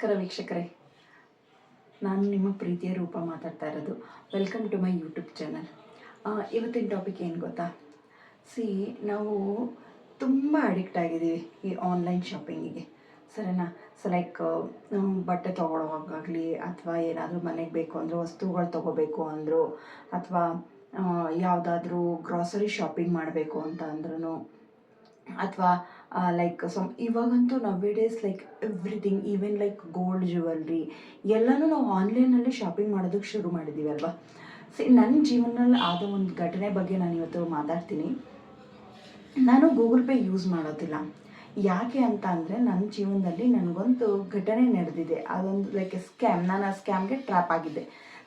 ನಮಸ್ಕಾರ ವೀಕ್ಷಕರೇ, ನಾನು ನಿಮ್ಮ ಪ್ರೀತಿಯ ರೂಪ ಮಾತಾಡ್ತಾ ಇರೋದು. Welcome to my YouTube channel. ಇವತ್ತಿನ ಟಾಪಿಕ್ ಏನು ಗೊತ್ತಾ? ನಾವು ತುಂಬ ಅಡಿಕ್ಟ್ ಆಗಿದ್ದೀವಿ ಈ ಆನ್ಲೈನ್ ಶಾಪಿಂಗಿಗೆ, ಸರಿನಾ? ಲೈಕ್ ಬಟ್ಟೆ ತೊಗೊಳ್ಳೋವಾಗಲಿ ಅಥವಾ ಏನಾದರೂ ಮನೆಗೆ ಬೇಕು ಅಂದರೂ ವಸ್ತುಗಳು ತೊಗೋಬೇಕು ಅಂದರು ಅಥವಾ ಯಾವುದಾದ್ರೂ ಗ್ರಾಸರಿ ಶಾಪಿಂಗ್ ಮಾಡಬೇಕು ಅಂತ ಅಂದ್ರೂ ಅಥವಾ ಇವಾಗಂತೂ nowadays like everything, even like gold jewellery ಎಲ್ಲನೂ ನಾವು ಆನ್ಲೈನಲ್ಲಿ ಶಾಪಿಂಗ್ ಮಾಡೋದಕ್ಕೆ ಶುರು ಮಾಡಿದ್ದೀವಿ ಅಲ್ವಾ? ನನ್ನ ಜೀವನದಲ್ಲಿ ಆದ ಒಂದು ಘಟನೆ ಬಗ್ಗೆ ನಾನು ಇವತ್ತು ಮಾತಾಡ್ತೀನಿ. ನಾನು ಗೂಗಲ್ ಪೇ ಯೂಸ್ ಮಾಡೋದಿಲ್ಲ. ಯಾಕೆ ಅಂತ ಅಂದರೆ ನನ್ನ ಜೀವನದಲ್ಲಿ ನನಗೊಂದು ಘಟನೆ ನಡೆದಿದೆ. ಅದೊಂದು ಲೈಕ್ ಸ್ಕ್ಯಾಮ್. ನಾನು ಆ ಸ್ಕ್ಯಾಮ್ಗೆ ಟ್ರ್ಯಾಪ್ ಆಗಿದ್ದೆ,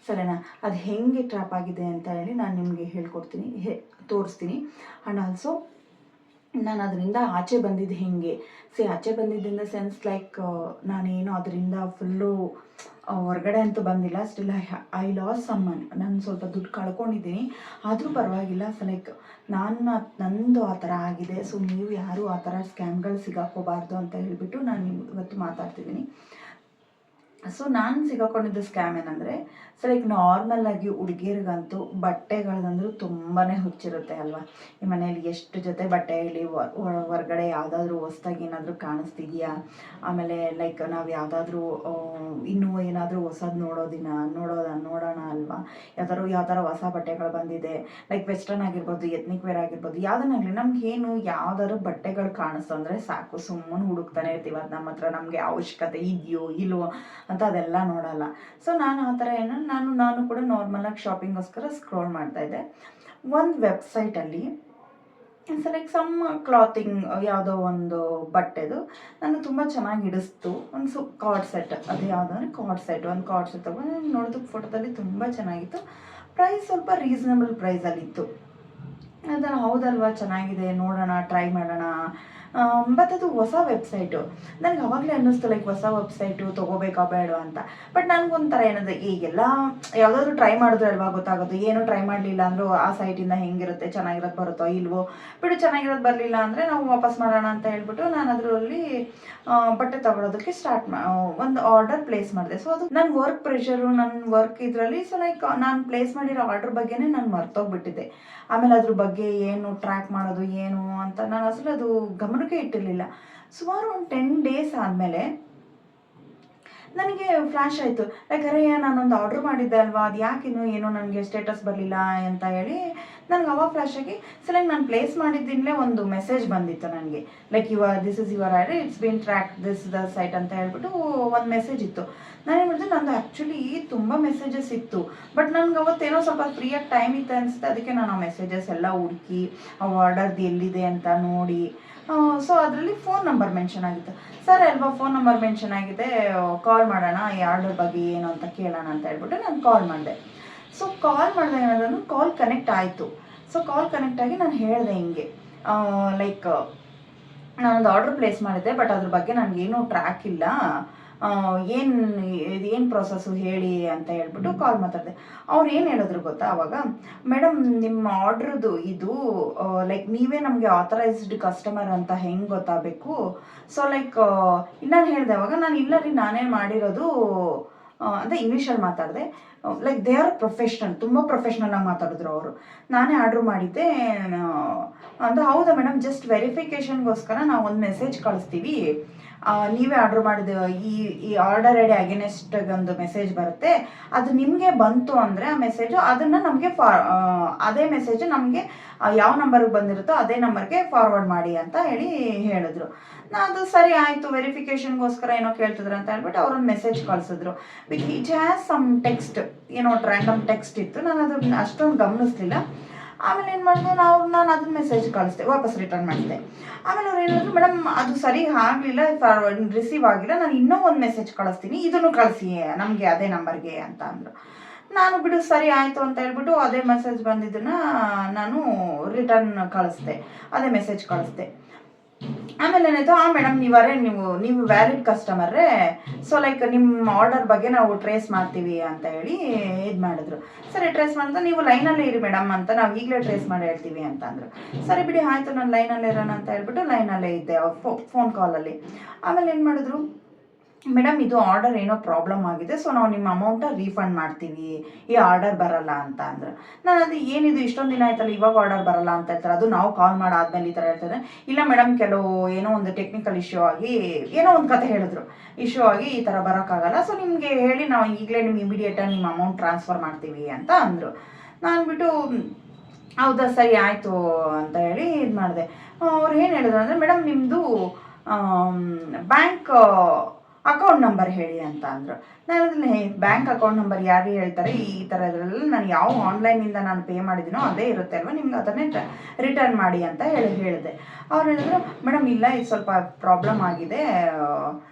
ಸರಿನಾ? ಅದು ಹೇಗೆ ಟ್ರ್ಯಾಪ್ ಆಗಿದೆ ಅಂತ ಹೇಳಿ ನಾನು ನಿಮಗೆ ಹೇಳ್ಕೊಡ್ತೀನಿ, ತೋರಿಸ್ತೀನಿ. ಆ್ಯಂಡ್ ಆಲ್ಸೋ ನಾನು ಅದರಿಂದ ಆಚೆ ಬಂದಿದ್ದು ಹೇಗೆ. ಆಚೆ ಬಂದಿದ್ದಿಂದ ಸೆನ್ಸ್ ಲೈಕ್ ನಾನೇನು ಅದರಿಂದ ಫುಲ್ಲು ಹೊರಗಡೆ ಅಂತೂ ಬಂದಿಲ್ಲ. Still I loss summon. ನಾನು ಸ್ವಲ್ಪ ದುಡ್ಡು ಕಳ್ಕೊಂಡಿದ್ದೀನಿ, ಆದರೂ ಪರವಾಗಿಲ್ಲ. ಲೈಕ್ ನಂದು ಆ ಥರ ಆಗಿದೆ. ನೀವು ಯಾರೂ ಆ ಥರ ಸ್ಕ್ಯಾಮ್ಗಳು ಸಿಗಾಕೋಬಾರ್ದು ಅಂತ ಹೇಳಿಬಿಟ್ಟು ನಾನು ಇವತ್ತು ಮಾತಾಡ್ತಿದ್ದೀನಿ. ನಾನು ಸಿಗಾಕೊಂಡಿದ್ದ ಸ್ಕ್ಯಾಮ್ ಏನಂದರೆ, ಲೈಕ್ ನಾರ್ಮಲಾಗಿ ಹುಡುಗಿಯರಿಗಂತೂ ಬಟ್ಟೆಗಳಂದ್ರೂ ತುಂಬಾ ಹುಚ್ಚಿರುತ್ತೆ ಅಲ್ವಾ? ಈ ಮನೇಲಿ ಎಷ್ಟು ಜೊತೆ ಬಟ್ಟೆ ಹೇಳಿ ಹೊರಗಡೆ ಯಾವುದಾದ್ರೂ ಹೊಸ್ದಾಗಿ ಏನಾದರೂ ಕಾಣಿಸ್ತಿದೆಯಾ, ಆಮೇಲೆ ಲೈಕ್ ನಾವು ಯಾವುದಾದ್ರೂ ಇನ್ನೂ ಏನಾದರೂ ಹೊಸದು ನೋಡೋಣ ಅಲ್ವಾ? ಯಾವ ಥರ ಹೊಸ ಬಟ್ಟೆಗಳು ಬಂದಿದೆ, ಲೈಕ್ ವೆಸ್ಟರ್ನ್ ಆಗಿರ್ಬೋದು, ಎತ್ನಿಕ್ ವೇರ್ ಆಗಿರ್ಬೋದು, ಯಾವುದನ್ನಾಗಲಿ ನಮಗೇನು ಯಾವ್ದಾದ್ರು ಬಟ್ಟೆಗಳು ಕಾಣಿಸ್ತು ಅಂದರೆ ಸಾಕು, ಸುಮ್ಮನೆ ಹುಡುಕ್ತಾನೆ ಇರ್ತೀವಿ. ಅದು ನಮ್ಮ ಹತ್ರ ನಮಗೆ ಅವಶ್ಯಕತೆ ಇದೆಯೋ ಇಲ್ವೋ ಅಂತ ಅದೆಲ್ಲ ನೋಡಲ್ಲ. ನಾನು ಆ ಥರ ನಾನು ಕೂಡ ನಾರ್ಮಲಾಗಿ ಶಾಪಿಂಗೋಸ್ಕರ ಸ್ಕ್ರೋಲ್ ಮಾಡ್ತಾಯಿದ್ದೆ. ಒಂದು ವೆಬ್ಸೈಟಲ್ಲಿ ಲೈಕ್ ಸಮ್ ಕ್ಲಾತಿಂಗ್ ಯಾವುದೋ ಒಂದು ಬಟ್ಟೆದು ನನಗೆ ತುಂಬ ಚೆನ್ನಾಗಿ ಹಿಡಿಸ್ತು. ಒಂದು ಕಾರ್ಡ್ ಸೆಟ್, ಅದು ಯಾವುದಂದ್ರೆ ಒಂದು ಕಾರ್ಡ್ ಸೆಟ್ ತೊಗೊಂಡು ನೋಡೋದಕ್ಕೆ ಫೋಟೋದಲ್ಲಿ ತುಂಬ ಚೆನ್ನಾಗಿತ್ತು. ಪ್ರೈಸ್ ಸ್ವಲ್ಪ ರೀಸನಬಲ್ ಪ್ರೈಸಲ್ಲಿತ್ತು. ಅದನ್ನು ಹೌದಲ್ವಾ, ಚೆನ್ನಾಗಿದೆ, ನೋಡೋಣ, ಟ್ರೈ ಮಾಡೋಣ. ಬಟ್ ಅದು ಹೊಸ ವೆಬ್ಸೈಟು. ನನಗೆ ಅವಾಗಲೇ ಅನ್ನಿಸ್ತು ಲೈಕ್ ಹೊಸ ವೆಬ್ಸೈಟು ತೊಗೋಬೇಕಾ ಬೇಡವಾ ಅಂತ. ಬಟ್ ನನಗೊಂಥರ ಏನಂದರೆ, ಈಗೆಲ್ಲ ಯಾವುದಾದ್ರೂ ಟ್ರೈ ಮಾಡಿದ್ರೆ ಅಲ್ವಾ ಗೊತ್ತಾಗೋದು. ಏನು ಟ್ರೈ ಮಾಡಲಿಲ್ಲ ಅಂದರೂ ಆ ಸೈಟಿಂದ ಹೆಂಗಿರುತ್ತೆ, ಚೆನ್ನಾಗಿರೋದು ಬರುತ್ತೋ ಇಲ್ವೋ, ಬಿಡು ಚೆನ್ನಾಗಿರೋದು ಬರಲಿಲ್ಲ ಅಂದರೆ ನಾವು ವಾಪಸ್ ಮಾಡೋಣ ಅಂತ ಹೇಳ್ಬಿಟ್ಟು ನಾನು ಅದರಲ್ಲಿ ಬಟ್ಟೆ ತೊಗೊಳೋದಕ್ಕೆ ಒಂದು ಆರ್ಡರ್ ಪ್ಲೇಸ್ ಮಾಡಿದೆ. ಅದು ನನ್ನ ವರ್ಕ್ ಪ್ರೆಷರು, ನನ್ನ ವರ್ಕ್ ಇದರಲ್ಲಿ ಲೈಕ್ ನಾನು ಪ್ಲೇಸ್ ಮಾಡಿರೋ ಆರ್ಡರ್ ಬಗ್ಗೆನೇ ನಾನು ಮರ್ತೋಗ್ಬಿಟ್ಟಿದ್ದೆ. ಆಮೇಲೆ ಅದ್ರ ಬಗ್ಗೆ ಏನು ಟ್ರ್ಯಾಕ್ ಮಾಡೋದು ಏನು ಅಂತ ನಾನು ಅಸಲು ಅದು ಗಮನಕ್ಕೆ ಇಟ್ಟಿರಲಿಲ್ಲ. ಸುಮಾರು ಒಂದು 10 days ಆದಮೇಲೆ ನನಗೆ ಫ್ಲ್ಯಾಶ್ ಆಯಿತು. ಯಾಕಂದರೆ ನಾನೊಂದು ಆರ್ಡ್ರ್ ಮಾಡಿದ್ದೆ ಅಲ್ವಾ, ಅದು ಯಾಕಿನ್ನೂ ಏನೋ ನನಗೆ ಸ್ಟೇಟಸ್ ಬರಲಿಲ್ಲ ಅಂತ ಹೇಳಿ ನನಗೆ ಅವಾಗ ಫ್ಲ್ಯಾಶ್ ಆಗಿ ಲೈಕ್ ನಾನು ಪ್ಲೇಸ್ ಮಾಡಿದ್ದಿಂದಲೇ ಒಂದು ಮೆಸೇಜ್ ಬಂದಿತ್ತು ನನಗೆ. Like this is your order, it's been track this the site ಅಂತ ಹೇಳ್ಬಿಟ್ಟು ಒಂದು ಮೆಸೇಜ್ ಇತ್ತು. ನಾನೇನು ಮಾಡಿದೆ, ನಂದು ಆ್ಯಕ್ಚುಲಿ ತುಂಬ ಮೆಸೇಜಸ್ ಇತ್ತು. ಬಟ್ ನನಗೆ ಅವತ್ತೇನೋ ಸ್ವಲ್ಪ ಫ್ರೀಯಾಗಿ ಟೈಮ್ ಇತ್ತು ಅನಿಸುತ್ತೆ. ಅದಕ್ಕೆ ನಾನು ಆ ಮೆಸೇಜಸ್ ಎಲ್ಲ ಹುಡುಕಿ ಆ ಆರ್ಡರ್ದು ಎಲ್ಲಿದೆ ಅಂತ ನೋಡಿ, ಅದರಲ್ಲಿ ಫೋನ್ ನಂಬರ್ ಮೆನ್ಷನ್ ಆಗಿತ್ತು. ಸರ್ ಅಲ್ವಾ, ಫೋನ್ ನಂಬರ್ ಮೆನ್ಷನ್ ಆಗಿದೆ, ಕಾಲ್ ಮಾಡೋಣ, ಈ ಆರ್ಡರ್ ಬಗ್ಗೆ ಏನು ಅಂತ ಕೇಳೋಣ ಅಂತ ಹೇಳ್ಬಿಟ್ಟು ನಾನು ಕಾಲ್ ಮಾಡಿದೆ. ಕಾಲ್ ಮಾಡಿದೆ, ಏನಾದ್ರು ಕಾಲ್ ಕನೆಕ್ಟ್ ಆಯಿತು. ಕಾಲ್ ಕನೆಕ್ಟ್ ಆಗಿ ನಾನು ಹೇಳಿದೆ ಹಿಂಗೆ ಲೈಕ್ ನಾನೊಂದು ಆರ್ಡರ್ ಪ್ಲೇಸ್ ಮಾಡಿದ್ದೆ, ಬಟ್ ಅದ್ರ ಬಗ್ಗೆ ನನಗೇನು ಟ್ರ್ಯಾಕ್ ಇಲ್ಲ, ಏನು ಪ್ರೊಸೆಸ್ಸು ಹೇಳಿ ಅಂತ ಹೇಳ್ಬಿಟ್ಟು ಕಾಲ್ ಮಾತಾಡಿದೆ. ಅವ್ರು ಏನು ಹೇಳಿದ್ರು ಗೊತ್ತಾ ಅವಾಗ, ಮೇಡಮ್ ನಿಮ್ಮ ಆರ್ಡ್ರದ್ದು ಇದು ಲೈಕ್ ನೀವೇ ನಮಗೆ ಆಥರೈಸ್ಡ್ ಕಸ್ಟಮರ್ ಅಂತ ಹೆಂಗೆ ಗೊತ್ತಾಗಬೇಕು? ಲೈಕ್ ನಾನು ಹೇಳಿದೆ ಅವಾಗ, ನಾನು ಇಲ್ಲ ರೀ, ನಾನೇ ಮಾಡಿರೋದು ಅಂತ ಇಂಗ್ಲೀಷಲ್ಲಿ ಮಾತಾಡಿದೆ. ಲೈಕ್ ದೇ ಆರ್ ಪ್ರೊಫೆಷ್ನಲ್, ತುಂಬ ಪ್ರೊಫೆಷ್ನಲಾಗಿ ಮಾತಾಡಿದ್ರು ಅವರು. ನಾನೇ ಆರ್ಡ್ರ್ ಮಾಡಿದ್ದೆ ಅಂತ. ಹೌದಾ ಮೇಡಮ್, ಜಸ್ಟ್ ವೆರಿಫಿಕೇಷನ್ಗೋಸ್ಕರ ನಾವು ಒಂದು ಮೆಸೇಜ್ ಕಳಿಸ್ತೀವಿ, ನೀವೇ ಆರ್ಡ್ರ್ ಮಾಡಿದ ಈ ಆರ್ಡರ್ ಐಡಿ ಅಗೇನೆಸ್ಟ್ ಒಂದು ಮೆಸೇಜ್ ಬರುತ್ತೆ, ಅದು ನಿಮಗೆ ಬಂತು ಅಂದರೆ ಆ ಮೆಸೇಜು ಅದನ್ನು ನಮಗೆ ಅದೇ ಮೆಸೇಜು ನಮಗೆ ಯಾವ ನಂಬರ್ಗೆ ಬಂದಿರುತ್ತೋ ಅದೇ ನಂಬರ್ಗೆ ಫಾರ್ವರ್ಡ್ ಮಾಡಿ ಅಂತ ಹೇಳಿದ್ರು. ಅದು ಸರಿ ಆಯಿತು, ವೆರಿಫಿಕೇಷನ್ಗೋಸ್ಕರ ಏನೋ ಕೇಳ್ತಿದ್ರು ಅಂತ ಹೇಳ್ಬಿಟ್ಟು ಅವ್ರೊಂದು ಮೆಸೇಜ್ ಕಳಿಸಿದ್ರು. ಇಟ್ ಹ್ಯಾಸ್ ಸಮ್ ಟೆಕ್ಸ್ಟ್, ಏನೋ ರ್ಯಾಂಡಮ್ ಟೆಕ್ಸ್ಟ್ ಇತ್ತು. ನಾನು ಅದನ್ನ ಅಷ್ಟೊಂದು ಗಮನಿಸ್ಲಿಲ್ಲ. ಆಮೇಲೆ ಏನು ಮಾಡಿದೆ, ನಾನು ಅದನ್ನ ಮೆಸೇಜ್ ಕಳಿಸ್ದೆ, ವಾಪಸ್ ರಿಟರ್ನ್ ಮಾಡಿದೆ. ಆಮೇಲೆ ಅವ್ರು ಹೇಳಿದ್ರು, ಮೇಡಮ್ ಅದು ಸರಿ ಆಗಲಿಲ್ಲ, ರಿಸೀವ್ ಆಗಿಲ್ಲ, ನಾನು ಇನ್ನೂ ಒಂದು ಮೆಸೇಜ್ ಕಳಿಸ್ತೀನಿ, ಇದನ್ನು ಕಳಿಸಿ ನಮಗೆ ಅದೇ ನಂಬರ್ಗೆ ಅಂತ ಅಂದರು. ನಾನು ಬಿಡು ಸರಿ ಆಯಿತು ಅಂತ ಹೇಳ್ಬಿಟ್ಟು ಅದೇ ಮೆಸೇಜ್ ಬಂದಿದ್ದನ್ನು ನಾನು ರಿಟರ್ನ್ ಕಳಿಸ್ದೆ, ಅದೇ ಮೆಸೇಜ್ ಕಳಿಸ್ದೆ. ಆಮೇಲೆ ಏನಾಯಿತು, ಮೇಡಮ್ ನೀವು ವ್ಯಾಲಿಡ್ ಕಸ್ಟಮರ್ರೇ, ಲೈಕ್ ನಿಮ್ಮ ಆರ್ಡರ್ ಬಗ್ಗೆ ನಾವು ಟ್ರೇಸ್ ಮಾಡ್ತೀವಿ ಅಂತ ಹೇಳಿ ಇದು ಮಾಡಿದ್ರು. ಸರಿ, ಟ್ರೇಸ್ ಮಾಡಿದ್ರೆ ನೀವು ಲೈನಲ್ಲೇ ಇರಿ ಮೇಡಮ್ ಅಂತ, ನಾವು ಈಗಲೇ ಟ್ರೇಸ್ ಮಾಡಿ ಹೇಳ್ತೀವಿ ಅಂತ ಅಂದರು. ಸರಿ ಬಿಡಿ ಆಯಿತು, ನಾನು ಲೈನಲ್ಲೇ ಇರೋಣ ಅಂತ ಹೇಳ್ಬಿಟ್ಟು ಲೈನಲ್ಲೇ ಇದ್ದೆ ಫೋನ್ ಕಾಲಲ್ಲಿ. ಆಮೇಲೆ ಏನು ಮಾಡಿದ್ರು, ಮೇಡಮ್ ಇದು ಆರ್ಡರ್ ಏನೋ ಪ್ರಾಬ್ಲಮ್ ಆಗಿದೆ, ಸೊ ನಾವು ನಿಮ್ಮ ಅಮೌಂಟ ರೀಫಂಡ್ ಮಾಡ್ತೀವಿ, ಈ ಆರ್ಡರ್ ಬರಲ್ಲ ಅಂತ ಅಂದರು. ನಾನು ಅದು ಏನಿದು ಇಷ್ಟೊಂದು ದಿನ ಆಯ್ತಲ್ಲ ಇವಾಗ ಆರ್ಡರ್ ಬರಲ್ಲ ಅಂತ ಹೇಳ್ತಾರೆ, ಅದು ನಾವು ಕಾಲ್ ಮಾಡಾದ್ಮೇಲೆ ಈ ಥರ ಹೇಳ್ತಾರೆ. ಇಲ್ಲ ಮೇಡಮ್, ಕೆಲವು ಏನೋ ಒಂದು ಟೆಕ್ನಿಕಲ್ ಇಶ್ಯೂ ಆಗಿ ಏನೋ ಒಂದು ಕತೆ ಹೇಳಿದ್ರು, ಇಶ್ಯೂ ಆಗಿ ಈ ಥರ ಬರೋಕ್ಕಾಗಲ್ಲ, ಸೊ ನಿಮಗೆ ಹೇಳಿ ನಾವು ಈಗಲೇ ನಿಮ್ಗೆ ಇಮಿಡಿಯೇಟಾಗಿ ನಿಮ್ಮ ಅಮೌಂಟ್ ಟ್ರಾನ್ಸ್ಫರ್ ಮಾಡ್ತೀವಿ ಅಂತ ಅಂದರು. ನಾನು ಬಿಟ್ಟು ಹೌದಾ ಸರಿ ಆಯಿತು ಅಂತ ಹೇಳಿ ಇದು ಮಾಡಿದೆ. ಅವ್ರು ಏನು ಹೇಳಿದ್ರು ಅಂದರೆ, ಮೇಡಮ್ ನಿಮ್ಮದು ಬ್ಯಾಂಕ್ ಅಕೌಂಟ್ ನಂಬರ್ ಹೇಳಿ ಅಂತ ಅಂದರು. ನಾನು ಅದನ್ನ ಬ್ಯಾಂಕ್ ಅಕೌಂಟ್ ನಂಬರ್ ಯಾರು ಹೇಳ್ತಾರೆ, ಈ ಥರ ಇದರಲ್ಲಿ ನಾನು ಯಾವ ಆನ್ಲೈನಿಂದ ನಾನು ಪೇ ಮಾಡಿದ್ದೀನೋ ಅದೇ ಇರುತ್ತೆ ಅಲ್ವಾ, ನಿಮ್ಗೆ ಅದನ್ನೇ ರಿಟರ್ನ್ ಮಾಡಿ ಅಂತ ಹೇಳಿದೆ. ಅವ್ರು ಹೇಳಿದ್ರು, ಮೇಡಮ್ ಇಲ್ಲ ಇದು ಸ್ವಲ್ಪ ಪ್ರಾಬ್ಲಮ್ ಆಗಿದೆ,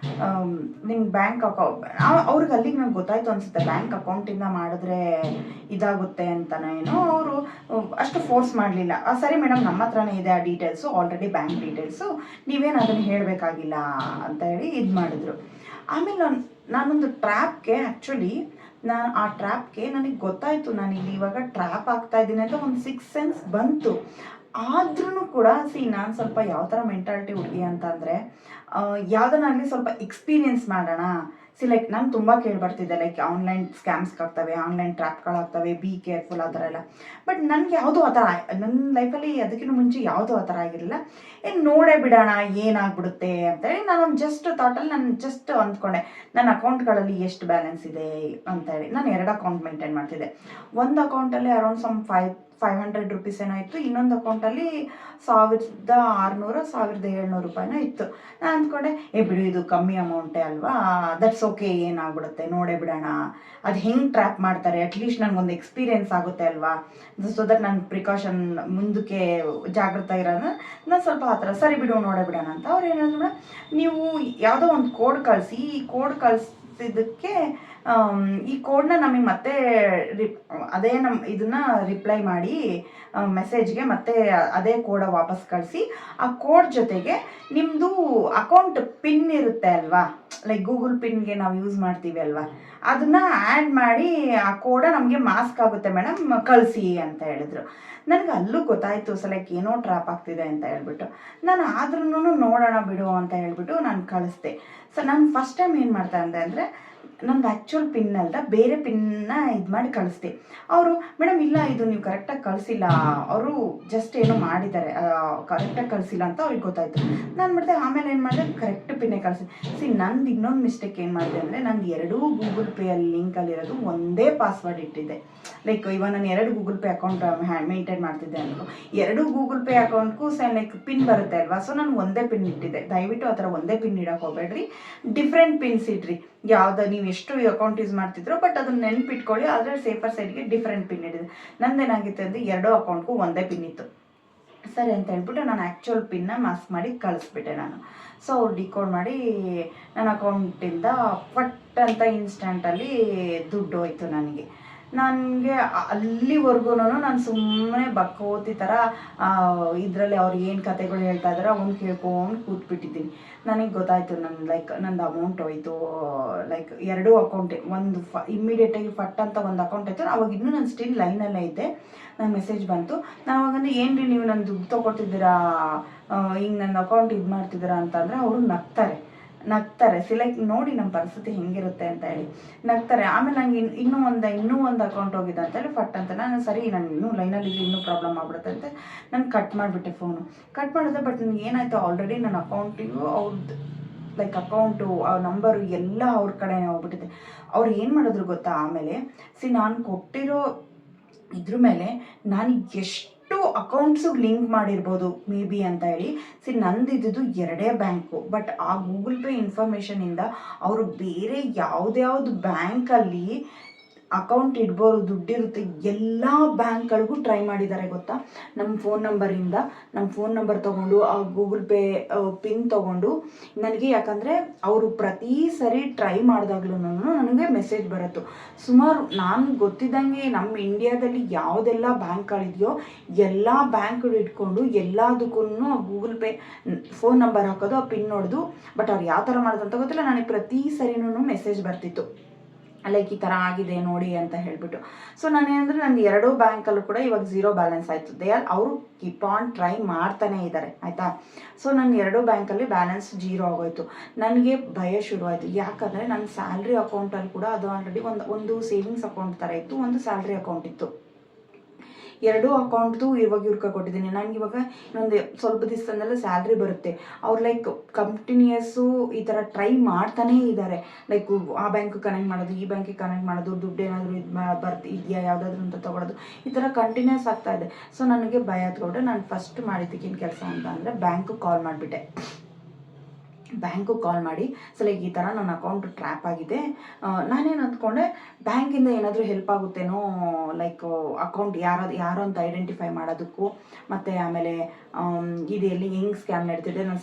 ನಿಮ್ಗೆ ಬ್ಯಾಂಕ್ ಅಕೌಂಟ್ ಅವ್ರಿಗೆ ಅಲ್ಲಿಗೆ ನಂಗೆ ಗೊತ್ತಾಯ್ತು ಅನಿಸುತ್ತೆ, ಬ್ಯಾಂಕ್ ಅಕೌಂಟಿಂದ ಮಾಡಿದ್ರೆ ಇದಾಗುತ್ತೆ ಅಂತನೋ ಏನೋ. ಅವರು ಅಷ್ಟು ಫೋರ್ಸ್ ಮಾಡಲಿಲ್ಲ. ಸರಿ ಮೇಡಮ್, ನಮ್ಮ ಹತ್ರನೇ ಇದೆ ಆ ಡೀಟೇಲ್ಸು, ಆಲ್ರೆಡಿ ಬ್ಯಾಂಕ್ ಡೀಟೇಲ್ಸು, ನೀವೇನು ಅದನ್ನು ಹೇಳಬೇಕಾಗಿಲ್ಲ ಅಂತ ಹೇಳಿ ಇದು ಮಾಡಿದ್ರು. ಆಮೇಲೆ ನಾನೊಂದು ಟ್ರ್ಯಾಪ್ಗೆ ಆ್ಯಕ್ಚುಲಿ ಆ ಟ್ರ್ಯಾಪ್ಗೆ ನನಗೆ ಗೊತ್ತಾಯಿತು, ನಾನು ಇಲ್ಲಿ ಇವಾಗ ಟ್ರ್ಯಾಪ್ ಆಗ್ತಾ ಇದ್ದೀನಿ ಅಂತ ಒಂದು 6 ಸೆನ್ಸ್ ಬಂತು. ಆದ್ರೂ ಕೂಡ ನಾನು ಸ್ವಲ್ಪ ಯಾವ ಥರ ಮೆಂಟಾಲಿಟಿ ಹುಡುಗಿ ಅಂತಂದರೆ, ಯಾವುದನ್ನಾಗಲಿ ಸ್ವಲ್ಪ ಎಕ್ಸ್ಪೀರಿಯೆನ್ಸ್ ಮಾಡೋಣ. ಲೈಕ್ ನಾನು ತುಂಬ ಕೇಳ್ಬರ್ತಿದ್ದೆ, ಲೈಕ್ ಆನ್ಲೈನ್ ಸ್ಕ್ಯಾಮ್ಸ್ಗಾಗ್ತವೆ, ಆನ್ಲೈನ್ ಟ್ರ್ಯಾಪ್ಗಳಾಗ್ತವೆ, ಬಿ ಕೇರ್ಫುಲ್ ಆ ಥರ ಎಲ್ಲ. ಬಟ್ ನನಗೆ ಯಾವುದೂ ಆ ಥರ ನನ್ನ ಲೈಫಲ್ಲಿ ಅದಕ್ಕಿಂತ ಮುಂಚೆ ಯಾವುದೂ ಆ ಥರ ಆಗಿರಲಿಲ್ಲ. ನೋಡೇ ಬಿಡೋಣ ಏನಾಗ್ಬಿಡುತ್ತೆ ಅಂತೇಳಿ ನಾನೊಂದು ಜಸ್ಟ್ ಥಾಟಲ್ಲಿ ನಾನು ಜಸ್ಟ್ ಅಂದ್ಕೊಂಡೆ, ನನ್ನ ಅಕೌಂಟ್ಗಳಲ್ಲಿ ಎಷ್ಟು ಬ್ಯಾಲೆನ್ಸ್ ಇದೆ ಅಂತೇಳಿ. ನಾನು 2 ಅಕೌಂಟ್ ಮೇಂಟೈನ್ ಮಾಡ್ತಿದ್ದೆ. ಒಂದು ಅಕೌಂಟಲ್ಲಿ ಅರೌಂಡ್ ಸಮ್ 500 ರುಪೀಸ್ ಏನೋ ಇತ್ತು, ಇನ್ನೊಂದು ಅಕೌಂಟಲ್ಲಿ 1600 1700 ರೂಪಾಯಿನೋ ಇತ್ತು. ನಾನು ಅಂದ್ಕೊಂಡೆ, ಬಿಡು ಇದು ಕಮ್ಮಿ ಅಮೌಂಟೇ ಅಲ್ವಾ, ದಟ್ಸ್ ಓಕೆ, ಏನಾಗ್ಬಿಡುತ್ತೆ ನೋಡೇ ಬಿಡೋಣ, ಅದು ಹೆಂಗೆ ಟ್ರ್ಯಾಪ್ ಮಾಡ್ತಾರೆ ಅಟ್ಲೀಸ್ಟ್ ನನಗೊಂದು ಎಕ್ಸ್ಪೀರಿಯೆನ್ಸ್ ಆಗುತ್ತೆ ಅಲ್ವಾ, ಸೊ ದಟ್ ನಾನು ಪ್ರಿಕಾಷನ್ ಮುಂದಕ್ಕೆ ಜಾಗೃತ ಇರೋದು. ನಾನು ಸ್ವಲ್ಪ ಆ ಥರ ಸರಿ ಬಿಡು ನೋಡೇ ಬಿಡೋಣ ಅಂತ. ಅವ್ರು ಏನಾದ್ರು ಮೇಡಮ್, ನೀವು ಯಾವುದೋ ಒಂದು ಕೋಡ್ ಕಳಿಸಿ, ಈ ಕೋಡ್ ಕಳಿಸಿದ್ದಕ್ಕೆ ಈ ಕೋಡ್ನ ನಮಗೆ ಮತ್ತೆ ಅದೇ ಇದನ್ನ ರಿಪ್ಲೈ ಮಾಡಿ ಮೆಸೇಜ್ಗೆ ಮತ್ತೆ ಅದೇ ಕೋಡ ವಾಪಸ್ ಕಳಿಸಿ, ಆ ಕೋಡ್ ಜೊತೆಗೆ ನಿಮ್ಮದು ಅಕೌಂಟ್ ಪಿನ್ ಇರುತ್ತೆ ಅಲ್ವಾ, ಲೈಕ್ ಗೂಗಲ್ ಪಿನ್ಗೆ ನಾವು ಯೂಸ್ ಮಾಡ್ತೀವಿ ಅಲ್ವಾ, ಅದನ್ನು ಆ್ಯಡ್ ಮಾಡಿ ಆ ಕೋಡ ನಮಗೆ ಮಾಸ್ಕ್ ಆಗುತ್ತೆ ಮೇಡಮ್, ಕಳಿಸಿ ಅಂತ ಹೇಳಿದ್ರು. ನನಗೆ ಅಲ್ಲೂ ಗೊತ್ತಾಯಿತು ಲೈಕ್ ಏನೋ ಟ್ರ್ಯಾಪ್ ಆಗ್ತಿದೆ ಅಂತ ಹೇಳ್ಬಿಟ್ಟು. ನಾನು ಆದ್ರೂ ನೋಡೋಣ ಬಿಡು ಅಂತ ಹೇಳ್ಬಿಟ್ಟು ನಾನು ಕಳಿಸ್ದೆ. ಸೊ ನಾನು ಫಸ್ಟ್ ಟೈಮ್ ಏನು ಮಾಡ್ತಾ ಅಂದೆ ಅಂದರೆ, ನಂದು ಆ್ಯಕ್ಚುಯಲ್ ಪಿನ್ ಅಲ್ಲ, ಬೇರೆ ಪಿನ್ನ ಇದು ಮಾಡಿ ಕಳಿಸ್ದೆ. ಅವರು ಮೇಡಮ್ ಇಲ್ಲ ಇದು ನೀವು ಕರೆಕ್ಟಾಗಿ ಕಳಿಸಿಲ್ಲ, ಅವರು ಜಸ್ಟ್ ಏನೋ ಮಾಡಿದ್ದಾರೆ, ಕರೆಕ್ಟಾಗಿ ಕಳಿಸಿಲ್ಲ ಅಂತ ಅವ್ರಿಗೆ ಗೊತ್ತಾಯಿತು. ನಾನು ಮಾಡಿದೆ, ಆಮೇಲೆ ಏನು ಮಾಡಿದೆ, ಕರೆಕ್ಟ್ ಪಿನ್ನೇ ಕಳಿಸಿ. ನಂದು ಇನ್ನೊಂದು ಮಿಸ್ಟೇಕ್ ಏನು ಮಾಡಿದೆ ಅಂದರೆ, ನಂದು 2 ಗೂಗಲ್ ಪೇಯಲ್ಲಿ ಲಿಂಕಲ್ಲಿರೋದು ಒಂದೇ ಪಾಸ್ವರ್ಡ್ ಇಟ್ಟಿದ್ದೆ. ಲೈಕ್ ಇವಾಗ ನಾನು 2 ಗೂಗಲ್ ಪೇ ಅಕೌಂಟ್ ಮೇಂಟೈನ್ ಮಾಡ್ತಿದ್ದೆ ಅನ್ಕೋ, 2 ಗೂಗಲ್ ಪೇ ಅಕೌಂಟ್ಗೂ ಲೈಕ್ ಪಿನ್ ಬರುತ್ತೆ ಅಲ್ವಾ, ಸೊ ನಾನು ಒಂದೇ ಪಿನ್ ಇಟ್ಟಿದ್ದೆ. ದಯವಿಟ್ಟು ಆ ಥರ ಒಂದೇ ಪಿನ್ ಇಡೋಕೆ ಹೋಗ್ಬೇಡ್ರಿ, ಡಿಫ್ರೆಂಟ್ ಪಿನ್ಸ್ ಇಡ್ರಿ. ಯಾವ್ದು ನೀವು ಎಷ್ಟು ಅಕೌಂಟ್ ಯೂಸ್ ಮಾಡ್ತಿದ್ರು ಬಟ್ ಅದನ್ನ ನೆನ್ಪಿಟ್ಕೊಳ್ಳಿ, ಆದರೆ ಸೇಫರ್ ಸೈಡ್ಗೆ ಡಿಫ್ರೆಂಟ್ ಪಿನ್ ಇಡಿದೆ. ನಂದೇನಾಗಿತ್ತು ಅಂದರೆ 2 ಅಕೌಂಟ್ಗೂ ಒಂದೇ ಪಿನ್ ಇತ್ತು. ಸರಿ ಅಂತ ಹೇಳ್ಬಿಟ್ಟು ನಾನು ಆ್ಯಕ್ಚುಯಲ್ ಪಿನ್ನ ಮಾಸ್ಕ್ ಮಾಡಿ ಕಳಿಸ್ಬಿಟ್ಟೆ ನಾನು. ಸೊ ಅವ್ರು ಡಿಕೋಡ್ ಮಾಡಿ ನನ್ನ ಅಕೌಂಟಿಂದ ಪಟ್ ಅಂತ ಇನ್ಸ್ಟಂಟಲ್ಲಿ ದುಡ್ಡು ಹೋಯ್ತು ನನಗೆ. ಅಲ್ಲಿವರೆಗೂ ನಾನು ಸುಮ್ಮನೆ ಬಕ್ಕೋತಿ ಥರ ಇದರಲ್ಲಿ ಅವ್ರು ಏನು ಕತೆಗಳು ಹೇಳ್ತಾ ಇದ್ದಾರೆ ಅವ್ನು ಕೇಳ್ಕೊಂಡು ಕೂತ್ಬಿಟ್ಟಿದ್ದೀನಿ. ನನಗೆ ಗೊತ್ತಾಯಿತು ನಂದು ಅಮೌಂಟ್ ಹೋಯ್ತು. ಲೈಕ್ 2 ಅಕೌಂಟೇ, ಒಂದು ಇಮ್ಮಿಡಿಯೇಟಾಗಿ ಫಟ್ ಅಂತ ಒಂದು ಅಕೌಂಟ್ ಆಯಿತು. ಅವಾಗ ಇನ್ನೂ ನಾನು ಸ್ಟಿಲ್ ಲೈನಲ್ಲೇ ಇದ್ದೆ. ನನ್ನ ಮೆಸೇಜ್ ಬಂತು. ನಾನು ಅವಾಗಂದ್ರೆ ಏನು ರೀ ನೀವು ನನ್ನ ದುಡ್ಡು ತೊಗೊಳ್ತಿದ್ದೀರಾ, ಹಿಂಗೆ ನನ್ನ ಅಕೌಂಟ್ ಇದು ಮಾಡ್ತಿದ್ದೀರಾ ಅಂತಂದರೆ ಅವರು ನಗ್ತಾರೆ. ಲೈಕ್ ನೋಡಿ ನಮ್ಮ ಪರಿಸ್ಥಿತಿ ಹೆಂಗಿರುತ್ತೆ ಅಂತ ಹೇಳಿ ನಗ್ತಾರೆ. ಆಮೇಲೆ ನಂಗೆ ಇನ್ನೂ ಒಂದು ಅಕೌಂಟ್ ಹೋಗಿದೆ ಅಂತೇಳಿ ಫಟ್ ಅಂತ ನಾನು ಸರಿ ನಾನು ಇನ್ನೂ ಲೈನಲ್ಲಿದ್ದು ಇನ್ನೂ ಪ್ರಾಬ್ಲಮ್ ಆಗ್ಬಿಡುತ್ತೆ ಅಂತ ನಾನು ಕಟ್ ಮಾಡಿಬಿಟ್ಟೆ ಫೋನು. ಕಟ್ ಮಾಡಿದೆ. ಬಟ್ ನನಗೆ ಏನಾಯಿತು, ಆಲ್ರೆಡಿ ನನ್ನ ಅಕೌಂಟಿಗೂ ಅವ್ರದ್ದು ಲೈಕ್ ಅಕೌಂಟು ಆ ನಂಬರು ಎಲ್ಲ ಅವ್ರ ಕಡೆನೇ ಹೋಗ್ಬಿಟ್ಟಿದೆ. ಅವ್ರು ಏನು ಮಾಡಿದ್ರು ಗೊತ್ತಾ, ಆಮೇಲೆ ನಾನು ಕೊಟ್ಟಿರೋ ಇದ್ರ ಮೇಲೆ ನಾನು ಎಷ್ಟು ಅಕೌಂಟ್ಸಿಗೆ ಲಿಂಕ್ ಮಾಡಿರ್ಬೋದು ಮೇ ಬಿ ಅಂತ ಹೇಳಿ ನಂದಿದ್ದು 2 ಬ್ಯಾಂಕು. ಬಟ್ ಆ ಗೂಗಲ್ ಪೇ ಇನ್ಫಾರ್ಮೇಷನಿಂದ ಅವರು ಬೇರೆ ಯಾವುದ್ಯಾವುದು ಬ್ಯಾಂಕಲ್ಲಿ ಅಕೌಂಟ್ ಇಡ್ಬೋದು ದುಡ್ಡಿರುತ್ತೆ ಎಲ್ಲ ಬ್ಯಾಂಕ್ಗಳಿಗೂ ಟ್ರೈ ಮಾಡಿದ್ದಾರೆ ಗೊತ್ತಾ. ನಮ್ಮ ಫೋನ್ ನಂಬರ್ ತೊಗೊಂಡು ಆ ಗೂಗಲ್ ಪೇ ಪಿನ್ ತೊಗೊಂಡು ನನಗೆ, ಯಾಕಂದರೆ ಅವರು ಪ್ರತಿ ಸರಿ ಟ್ರೈ ಮಾಡಿದಾಗ್ಲೂ ನನಗೆ ಮೆಸೇಜ್ ಬರುತ್ತು. ಸುಮಾರು ನಾನು ಗೊತ್ತಿದ್ದಂಗೆ ನಮ್ಮ ಇಂಡಿಯಾದಲ್ಲಿ ಯಾವುದೆಲ್ಲ ಬ್ಯಾಂಕ್ಗಳಿದೆಯೋ ಎಲ್ಲ ಬ್ಯಾಂಕ್ಗಳು ಇಟ್ಕೊಂಡು ಎಲ್ಲದಕ್ಕೂ ಆ ಗೂಗಲ್ ಪೇ ಫೋನ್ ನಂಬರ್ ಹಾಕೋದು, ಆ ಪಿನ್ ನೋಡೋದು. ಬಟ್ ಅವ್ರು ಯಾವ ಥರ ಮಾಡೋದು ಅಂತ ಗೊತ್ತಿಲ್ಲ, ನನಗೆ ಪ್ರತಿ ಸರಿನೂ ಮೆಸೇಜ್ ಬರ್ತಿತ್ತು. ಲೈಕ್ ಈ ಥರ ಆಗಿದೆ ನೋಡಿ ಅಂತ ಹೇಳಿಬಿಟ್ಟು. ಸೊ ನಾನೇನಂದರೆ ನಂದು ಎರಡೂ ಬ್ಯಾಂಕಲ್ಲೂ ಕೂಡ ಇವಾಗ ಝೀರೋ ಬ್ಯಾಲೆನ್ಸ್ ಆಯಿತು. ಅವರು ಕೀಪ್ ಆನ್ ಟ್ರೈ ಮಾಡ್ತಾನೇ ಇದ್ದಾರೆ, ಆಯಿತಾ. ಸೊ ನನ್ನ ಎರಡೂ ಬ್ಯಾಂಕಲ್ಲಿ ಬ್ಯಾಲೆನ್ಸ್ ಜೀರೋ ಆಗೋಯ್ತು. ನನಗೆ ಭಯ ಶುರುವಾಯಿತು. ಯಾಕಂದರೆ ನನ್ನ ಸ್ಯಾಲ್ರಿ ಅಕೌಂಟಲ್ಲಿ ಕೂಡ ಅದು ಆಲ್ರೆಡಿ ಒಂದು ಸೇವಿಂಗ್ಸ್ ಅಕೌಂಟ್ ಥರ ಇತ್ತು, ಒಂದು ಸ್ಯಾಲ್ರಿ ಅಕೌಂಟ್ ಇತ್ತು. ಎರಡೂ ಅಕೌಂಟ್ದು ಇವಾಗ ಇವ್ರಿಗೆ ಕೊಟ್ಟಿದ್ದೀನಿ. ನನಗೆ ಇವಾಗ ಇನ್ನೊಂದು ಸ್ವಲ್ಪ ದಿವಸದಲ್ಲೆಲ್ಲ ಸ್ಯಾಲ್ರಿ ಬರುತ್ತೆ. ಅವ್ರು ಲೈಕ್ ಕಂಟಿನ್ಯೂಯಸ್ಸು ಈ ಥರ ಟ್ರೈ ಮಾಡ್ತಾನೇ ಇದ್ದಾರೆ. ಲೈಕ್ ಆ ಬ್ಯಾಂಕ್ ಕನೆಕ್ಟ್ ಮಾಡೋದು, ಈ ಬ್ಯಾಂಕಿಗೆ ಕನೆಕ್ಟ್ ಮಾಡೋದು, ದುಡ್ಡು ಏನಾದರೂ ಇದೆಯಾ ಯಾವುದಾದ್ರೂ ಅಂತ ತೊಗೊಳೋದು, ಈ ಥರ ಕಂಟಿನ್ಯೂಸ್ ಆಗ್ತಾ ಇದೆ. ಸೊ ನನಗೆ ಭಯ ಹತ್ಕೊಂಡ್ರೆ ನಾನು ಫಸ್ಟ್ ಮಾಡಿದ್ದಕ್ಕೇನು ಕೆಲಸ ಅಂತ ಅಂದರೆ ಬ್ಯಾಂಕಿಗೆ ಕಾಲ್ ಮಾಡಿಬಿಟ್ಟೆ. ಬ್ಯಾಂಕಿಗೆ ಕಾಲ್ ಮಾಡಿ, ಸೊ ಲೈಕ್ ಈ ಥರ ನನ್ನ ಅಕೌಂಟ್ ಟ್ರ್ಯಾಪ್ ಆಗಿದೆ, ನಾನೇನು ಅಂದ್ಕೊಂಡೆ ಬ್ಯಾಂಕಿಂದ ಏನಾದರೂ ಹೆಲ್ಪ್ ಆಗುತ್ತೇನೋ, ಲೈಕ್ ಅಕೌಂಟ್ ಯಾರು ಅಂತ ಐಡೆಂಟಿಫೈ ಮಾಡೋದಕ್ಕೂ, ಮತ್ತು ಆಮೇಲೆ ಇದು ಎಲ್ಲಿ ಹೆಂಗೆ ಸ್ಕ್ಯಾಮ್ ನಡೀತಿದೆ, ನಾನು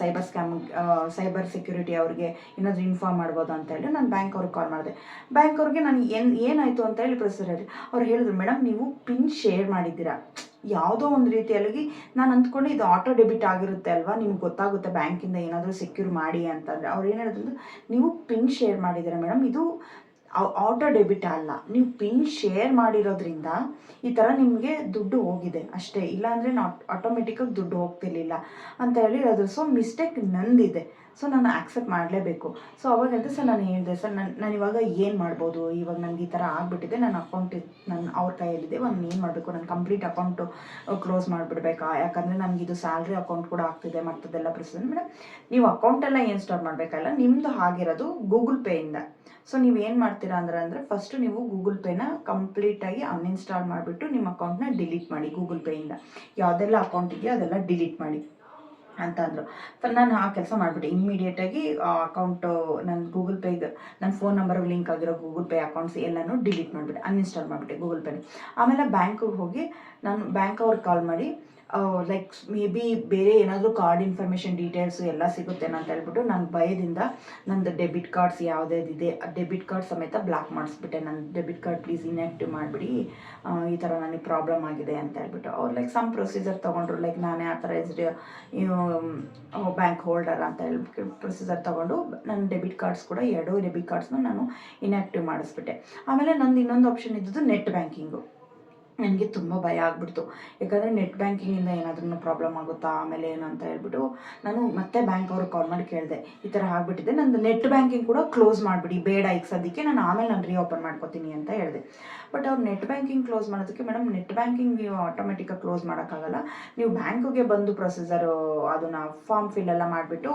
ಸೈಬರ್ ಸೆಕ್ಯೂರಿಟಿ ಅವ್ರಿಗೆ ಏನಾದರೂ ಇನ್ಫಾರ್ಮ್ ಮಾಡ್ಬೋದು ಅಂತ ಹೇಳಿ ನಾನು ಬ್ಯಾಂಕ್ ಅವ್ರಿಗೆ ಕಾಲ್ ಮಾಡಿದೆ. ಬ್ಯಾಂಕ್ ಅವ್ರಿಗೆ ನಾನು ಏನಾಯಿತು ಅಂತ ಹೇಳಿ ಪ್ರೊಸೀಜರ್ ಅವ್ರು ಹೇಳಿದ್ರು, ಮೇಡಮ್ ನೀವು ಪಿನ್ ಶೇರ್ ಮಾಡಿದ್ದೀರಾ, ಯಾವುದೋ ಒಂದು ರೀತಿಯಲ್ಲಿ ನಾನು ಅಂದ್ಕೊಂಡು ಇದು ಆಟೋ ಡೆಬಿಟ್ ಆಗಿರುತ್ತೆ ಅಲ್ವಾ, ನಿಮ್ಗೆ ಗೊತ್ತಾಗುತ್ತೆ ಬ್ಯಾಂಕಿಂದ ಏನಾದರೂ ಸೆಕ್ಯೂರ್ ಮಾಡಿ ಅಂತಂದರೆ. ಅವ್ರು ಏನು ಹೇಳಿದ್ರು, ನೀವು ಪಿನ್ ಶೇರ್ ಮಾಡಿದ್ದೀರಾ ಮೇಡಮ್, ಇದು ಆಟೋ ಡೆಬಿಟ್ ಅಲ್ಲ, ನೀವು ಪಿನ್ ಶೇರ್ ಮಾಡಿರೋದ್ರಿಂದ ಈ ಥರ ನಿಮಗೆ ದುಡ್ಡು ಹೋಗಿದೆ ಅಷ್ಟೇ, ಇಲ್ಲಾಂದರೆ ಆಟೋಮೆಟಿಕ್ಕಾಗಿ ದುಡ್ಡು ಹೋಗ್ತಿರ್ಲಿಲ್ಲ ಅಂತ ಹೇಳಿ ಅದು. ಸೊ ಮಿಸ್ಟೇಕ್ ನಂದಿದೆ, ಸೊ ನಾನು ಆಕ್ಸೆಪ್ಟ್ ಮಾಡಲೇಬೇಕು. ಸೊ ಅವಾಗಂತ ಸರ್ ನಾನು ಹೇಳಿದೆ, ಸರ್ ನಾನು ಇವಾಗ ಏನು ಮಾಡ್ಬೋದು, ಇವಾಗ ನನಗೆ ಈ ಥರ ಆಗಿಬಿಟ್ಟಿದೆ, ನನ್ನ ಅಕೌಂಟ್ ನನ್ನ ಅವ್ರ ಕೈಯಲ್ಲಿದೆ, ನಾನು ಏನು ಮಾಡಬೇಕು, ನಾನು ಕಂಪ್ಲೀಟ್ ಅಕೌಂಟು ಕ್ಲೋಸ್ ಮಾಡಿಬಿಡ್ಬೇಕಾ, ಯಾಕಂದರೆ ನನಗಿದು ಸ್ಯಾಲ್ರಿ ಅಕೌಂಟ್ ಕೂಡ ಆಗ್ತಿದೆ ಮತ್ತದೆಲ್ಲ ಪ್ರೊಸೀಜರ್. ಮೇಡಮ್ ನೀವು ಅಕೌಂಟೆಲ್ಲ ಏನು ಸ್ಟಾರ್ಟ್ ಮಾಡಬೇಕಲ್ಲ, ನಿಮ್ಮದು ಆಗಿರೋದು ಗೂಗಲ್ ಪೇಯಿಂದ. ಸೊ ನೀವು ಏನು ಮಾಡ್ತೀರಾ ಅಂದರೆ ಫಸ್ಟು ನೀವು ಗೂಗಲ್ ಪೇನ ಕಂಪ್ಲೀಟಾಗಿ ಅನ್ಇನ್ಸ್ಟಾಲ್ ಮಾಡಿಬಿಟ್ಟು ನಿಮ್ಮ ಅಕೌಂಟ್ನ ಡಿಲೀಟ್ ಮಾಡಿ. ಗೂಗಲ್ ಪೇಯಿಂದ ಯಾವುದೆಲ್ಲ ಅಕೌಂಟ್ ಇದೆಯೋ ಅದೆಲ್ಲ ಡಿಲೀಟ್ ಮಾಡಿ ಅಂತ ಅಂದರು. ನಾನು ಆ ಕೆಲಸ ಮಾಡಿಬಿಟ್ಟೆ. ಇಮ್ಮಿಡಿಯೇಟಾಗಿ ಅಕೌಂಟು ನನ್ನ ಗೂಗಲ್ ಪೇಗೆ ನನ್ನ ಫೋನ್ ನಂಬರ್ಗೆ ಲಿಂಕ್ ಆಗಿರೋ ಗೂಗಲ್ ಪೇ ಅಕೌಂಟ್ಸ್ ಎಲ್ಲನೂ ಡಿಲೀಟ್ ಮಾಡಿಬಿಟ್ಟೆ, ಅನ್ಇನ್ಸ್ಟಾಲ್ ಮಾಡಿಬಿಟ್ಟೆ ಗೂಗಲ್ ಪೇನ. ಆಮೇಲೆ ಬ್ಯಾಂಕಿಗೆ ಹೋಗಿ ನಾನು ಬ್ಯಾಂಕ್ ಅವ್ರಿಗೆ ಕಾಲ್ ಮಾಡಿ, ಲೈಕ್ ಮೇ ಬಿ ಬೇರೆ ಏನಾದರೂ ಕಾರ್ಡ್ ಇನ್ಫಾರ್ಮೇಷನ್ ಡೀಟೇಲ್ಸು ಎಲ್ಲ ಸಿಗುತ್ತೇನೋ ಅಂತ ಹೇಳ್ಬಿಟ್ಟು ನಾನು ಭಯದಿಂದ ನಂದು ಡೆಬಿಟ್ ಕಾರ್ಡ್ಸ್ ಯಾವುದಿದೆ ಆ ಡೆಬಿಟ್ ಕಾರ್ಡ್ ಸಮೇತ ಬ್ಲಾಕ್ ಮಾಡಿಸ್ಬಿಟ್ಟೆ. ನನ್ನ ಡೆಬಿಟ್ ಕಾರ್ಡ್ ಪ್ಲೀಸ್ ಇನ್ಯಾಕ್ಟಿವ್ ಮಾಡಿಬಿಡಿ, ಈ ಥರ ನನಗೆ ಪ್ರಾಬ್ಲಮ್ ಆಗಿದೆ ಅಂತ ಹೇಳ್ಬಿಟ್ಟು. ಅವ್ರು ಲೈಕ್ ಸಮ್ ಪ್ರೊಸೀಜರ್ ತೊಗೊಂಡ್ರು, ಲೈಕ್ ನಾನೇ ಆಥರೈಸ್ಡ್ ಬ್ಯಾಂಕ್ ಹೋಲ್ಡರ್ ಅಂತ ಹೇಳ್ಬಿಟ್ಟು ಪ್ರೊಸೀಜರ್ ತೊಗೊಂಡು ನನ್ನ ಡೆಬಿಟ್ ಕಾರ್ಡ್ಸ್ ಕೂಡ ಎರಡೂ ಡೆಬಿಟ್ ಕಾರ್ಡ್ಸ್ನ ನಾನು ಇನ್ಯಾಕ್ಟಿವ್ ಮಾಡಿಸ್ಬಿಟ್ಟೆ. ಆಮೇಲೆ ನಂದು ಇನ್ನೊಂದು ಆಪ್ಷನ್ ಇದ್ದದ್ದು ನೆಟ್ ಬ್ಯಾಂಕಿಂಗು. ನನಗೆ ತುಂಬ ಭಯ ಆಗ್ಬಿಡ್ತು, ಯಾಕಂದರೆ ನೆಟ್ ಬ್ಯಾಂಕಿಂಗಿಂದ ಏನಾದ್ರೂ ಪ್ರಾಬ್ಲಮ್ ಆಗುತ್ತಾ ಆಮೇಲೆ ಏನು ಅಂತ ಹೇಳ್ಬಿಟ್ಟು ನಾನು ಮತ್ತೆ ಬ್ಯಾಂಕ್ ಅವ್ರಿಗೆ ಕಾಲ್ ಮಾಡಿ ಕೇಳಿದೆ, ಈ ಥರ ಆಗಿಬಿಟ್ಟಿದೆ, ನಂದು ನೆಟ್ ಬ್ಯಾಂಕಿಂಗ್ ಕೂಡ ಕ್ಲೋಸ್ ಮಾಡಿಬಿಡಿ, ಬೇಡ ಈಗ ಸದ್ಯಕ್ಕೆ, ನಾನು ಆಮೇಲೆ ನಾನು ರೀಓಪನ್ ಮಾಡ್ಕೋತೀನಿ ಅಂತ ಹೇಳಿದೆ. ಬಟ್ ಅವ್ರು ನೆಟ್ ಬ್ಯಾಂಕಿಂಗ್ ಕ್ಲೋಸ್ ಮಾಡೋದಕ್ಕೆ, ಮೇಡಮ್ ನೆಟ್ ಬ್ಯಾಂಕಿಂಗ್ ನೀವು ಆಟೋಮೆಟಿಕ್ಕಾಗಿ ಕ್ಲೋಸ್ ಮಾಡೋಕ್ಕಾಗಲ್ಲ, ನೀವು ಬ್ಯಾಂಕಿಗೆ ಬಂದು ಪ್ರೊಸೀಜರು ಅದನ್ನು ಫಾರ್ಮ್ ಫಿಲ್ಲೆಲ್ಲ ಮಾಡಿಬಿಟ್ಟು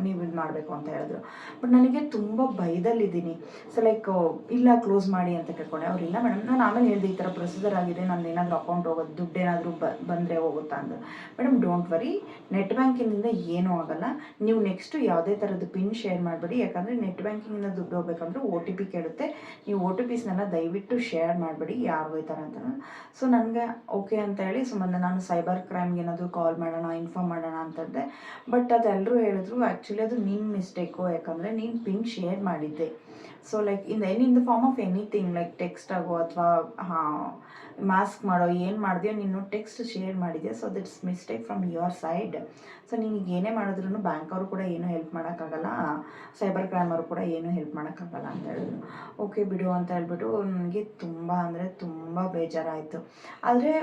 ನೀವು ಇದು ಮಾಡಬೇಕು ಅಂತ ಹೇಳಿದ್ರು. ಬಟ್ ನನಗೆ ತುಂಬ ಭಯದಲ್ಲಿದ್ದೀನಿ. ಸೊ ಲೈಕ್ ಇಲ್ಲ ಕ್ಲೋಸ್ ಮಾಡಿ ಅಂತ ಕೇಳ್ಕೊಂಡೆ. ಅವ್ರು ಇಲ್ಲ ಮೇಡಮ್, ನಾನು ಆಮೇಲೆ ಹೇಳಿದೆ ಈ ಥರ ಪ್ರೊಸೀಜರ್ ಆಗಿದೆ, ನಂದು ಏನಾದರೂ ಅಕೌಂಟ್ ಹೋಗೋದು, ದುಡ್ಡು ಏನಾದರೂ ಬಂದರೆ ಹೋಗುತ್ತಾ ಅಂದರು. ಮೇಡಮ್ ಡೋಂಟ್ ವರಿ, ನೆಟ್ ಬ್ಯಾಂಕಿಂಗಿಂದ ಏನೂ ಆಗೋಲ್ಲ, ನೀವು ನೆಕ್ಸ್ಟು ಯಾವುದೇ ಥರದ್ದು ಪಿನ್ ಶೇರ್ ಮಾಡಬೇಡಿ, ಯಾಕಂದರೆ ನೆಟ್ ಬ್ಯಾಂಕಿಂಗಿಂದ ದುಡ್ಡು ಹೋಗ್ಬೇಕಂದ್ರೆ OTP ಕೇಳುತ್ತೆ, ನೀವು OTPಸ್ನೆಲ್ಲ ದಯವಿಟ್ಟು ಶೇರ್ ಮಾಡಬೇಡಿ ಯಾರಿಗೂ ಈ ಥರ ಅಂತ. ಸೊ ನನಗೆ ಓಕೆ ಅಂತ ಹೇಳಿ ಸುಮ್ಮನೆ ನಾನು ಸೈಬರ್ ಕ್ರೈಮ್ಗೆ ಏನಾದರೂ ಕಾಲ್ ಮಾಡೋಣ, ಇನ್ಫಾರ್ಮ್ ಮಾಡೋಣ ಅಂತಂದೆ. ಬಟ್ ಅದೆಲ್ಲರೂ ಹೇಳಿದ್ರು ಆ್ಯಕ್ಚುಲಿ ಅದು ನಿನ್ನ ಮಿಸ್ಟೇಕು, ಯಾಕಂದರೆ ನೀನು ಪಿನ್ ಶೇರ್ ಮಾಡಿದ್ದೆ. So like in the form of anything, like text ಆಗೋ ಅಥವಾ ಮಾಸ್ಕ್ ಮಾಡೋ ಏನು ಮಾಡಿದೆಯೋ ನೀನು ಟೆಕ್ಸ್ಟ್ ಶೇರ್ ಮಾಡಿದೆಯಾ, so that's mistake from your side. So ನಿನಗೆ ಏನೇ ಮಾಡಿದ್ರು ಬ್ಯಾಂಕ್ ಅವರು ಕೂಡ ಏನೂ ಹೆಲ್ಪ್ ಮಾಡೋಕ್ಕಾಗಲ್ಲ, ಸೈಬರ್ ಕ್ರೈಮ್ ಅವರು ಕೂಡ ಏನೂ ಹೆಲ್ಪ್ ಮಾಡೋಕ್ಕಾಗಲ್ಲ ಅಂತ ಹೇಳಿದ್ರು. ಓಕೆ ಬಿಡು ಅಂತ ಹೇಳ್ಬಿಟ್ಟು ನನಗೆ ತುಂಬ ಅಂದರೆ ತುಂಬ ಬೇಜಾರಾಯಿತು. ಆದರೆ